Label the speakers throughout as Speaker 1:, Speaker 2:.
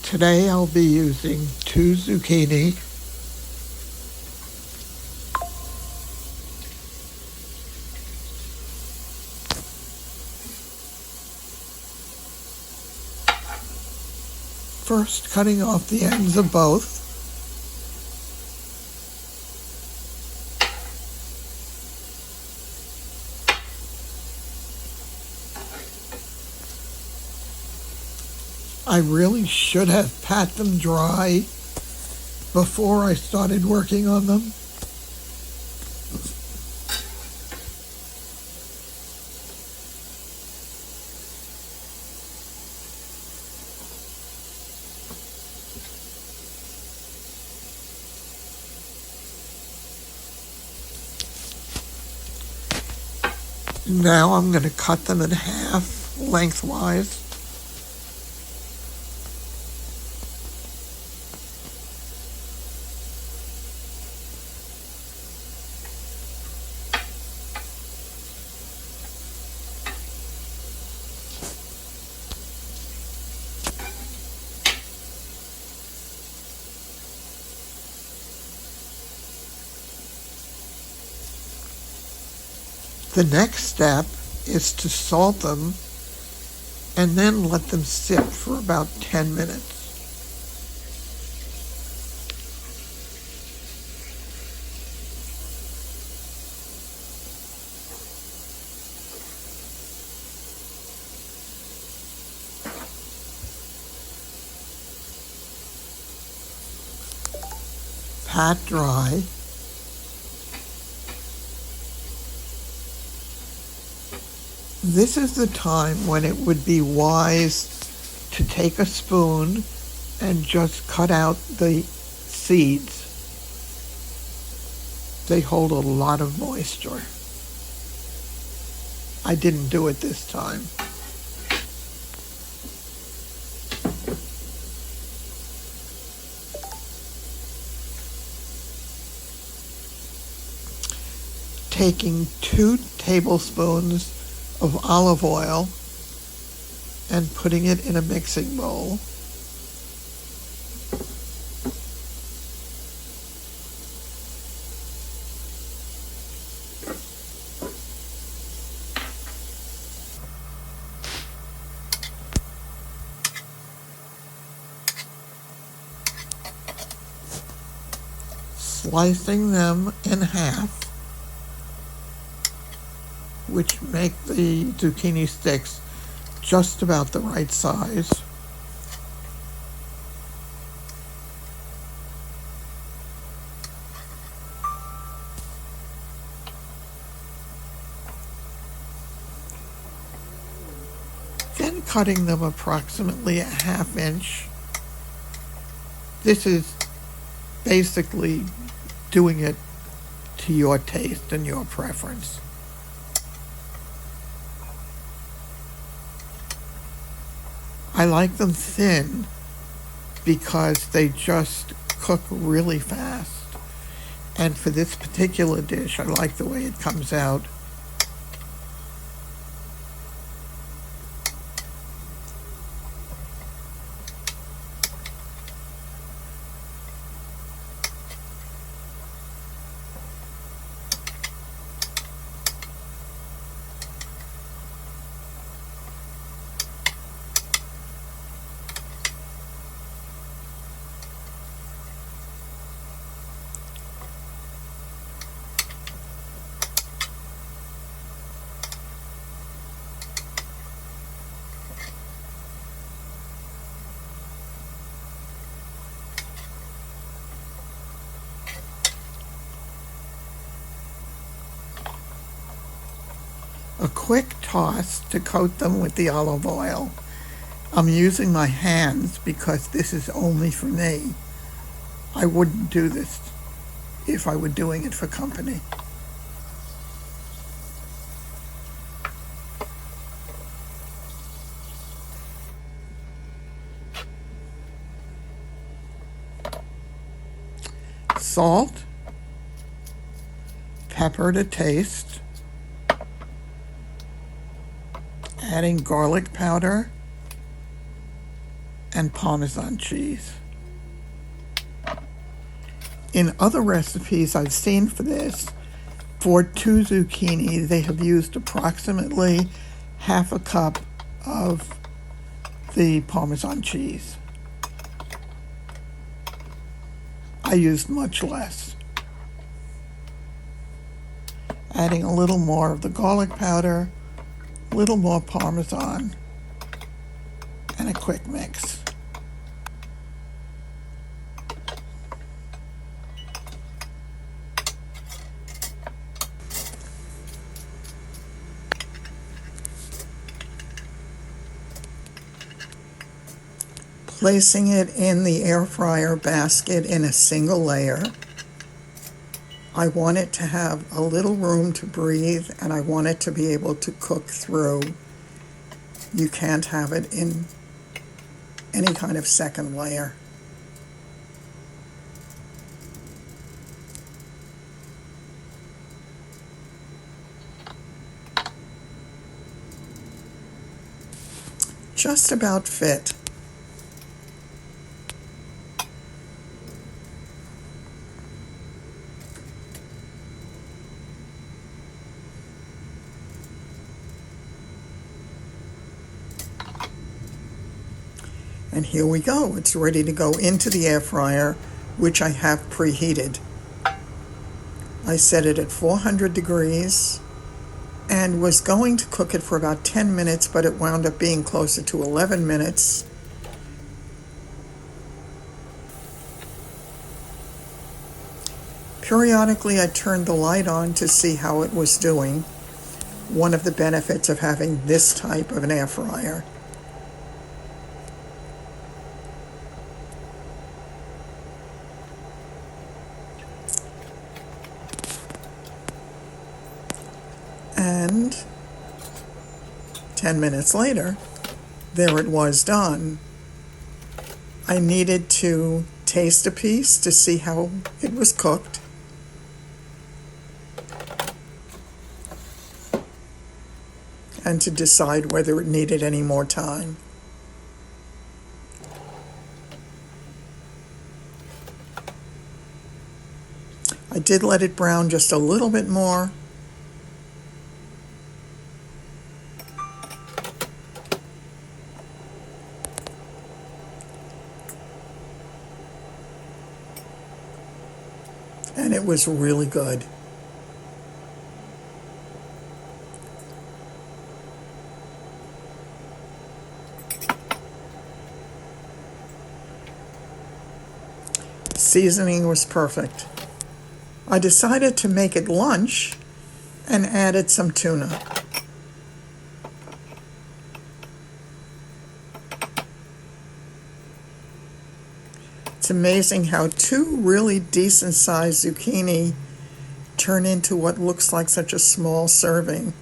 Speaker 1: Today I'll be using 2 zucchini, first cutting off the ends of both. I really should have pat them dry before I started working on them. Now I'm going to cut them in half lengthwise. The next step is to salt them and then let them sit for about 10 minutes. Pat dry. This is the time when it would be wise to take a spoon and just cut out the seeds. They hold a lot of moisture. I didn't do it this time. Taking 2 tablespoons of olive oil and putting it in a mixing bowl. Slicing them in half, which make the zucchini sticks just about the right size. Then cutting them approximately a ½ inch. This is basically doing it to your taste and your preference. I like them thin because they just cook really fast. And for this particular dish, I like the way it comes out. A quick toss to coat them with the olive oil. I'm using my hands because this is only for me. I wouldn't do this if I were doing it for company. Salt, pepper to taste, adding garlic powder and Parmesan cheese. In other recipes I've seen for this, for 2 zucchini, they have used approximately half a cup of the Parmesan cheese. I used much less. Adding a little more of the garlic powder, a little more Parmesan, and a quick mix. Placing it in the air fryer basket in a single layer. I want it to have a little room to breathe, and I want it to be able to cook through. You can't have it in any kind of second layer. Just about fit. And here we go. It's ready to go into the air fryer, which I have preheated. I set it at 400 degrees and was going to cook it for about 10 minutes, but it wound up being closer to 11 minutes. Periodically, I turned the light on to see how it was doing. One of the benefits of having this type of an air fryer. And 10 minutes later, there it was done. I needed to taste a piece to see how it was cooked. And to decide whether it needed any more time. I did let it brown just a little bit more. And it was really good. Seasoning was perfect. I decided to make it lunch and added some tuna. It's amazing how 2 really decent sized zucchini turn into what looks like such a small serving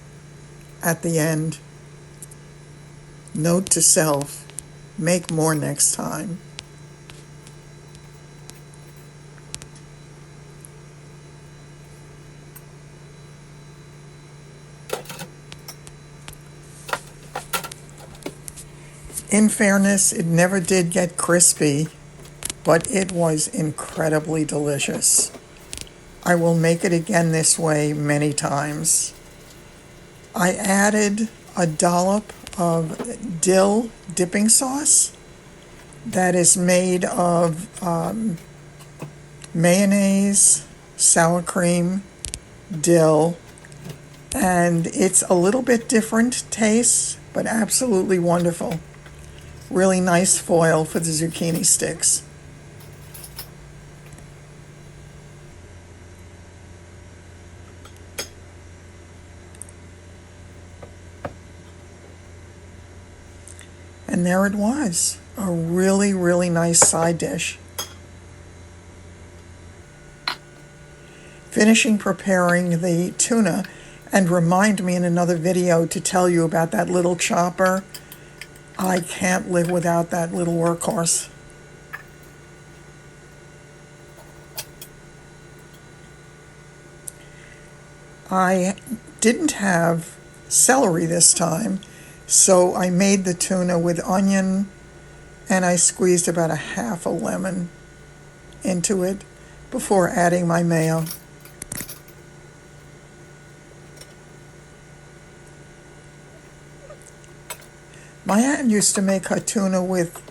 Speaker 1: at the end. Note to self, make more next time. In fairness, it never did get crispy, but it was incredibly delicious. I will make it again this way many times. I added a dollop of dill dipping sauce that is made of mayonnaise, sour cream, dill, and it's a little bit different taste, but absolutely wonderful. Really nice foil for the zucchini sticks. And there it was, a really, really nice side dish. Finishing preparing the tuna, and remind me in another video to tell you about that little chopper. I can't live without that little workhorse. I didn't have celery this time, so I made the tuna with onion and I squeezed about a half a lemon into it before adding my mayo. My aunt used to make her tuna with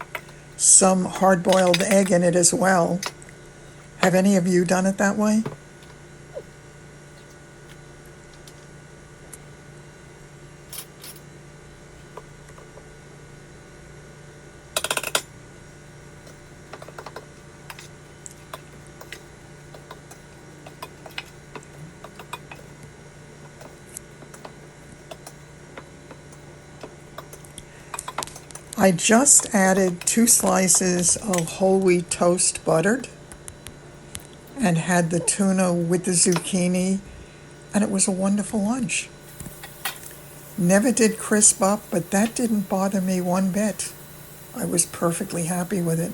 Speaker 1: some hard-boiled egg in it as well. Have any of you done it that way? I just added 2 slices of whole wheat toast buttered and had the tuna with the zucchini, and it was a wonderful lunch. Never did crisp up, but that didn't bother me one bit. I was perfectly happy with it.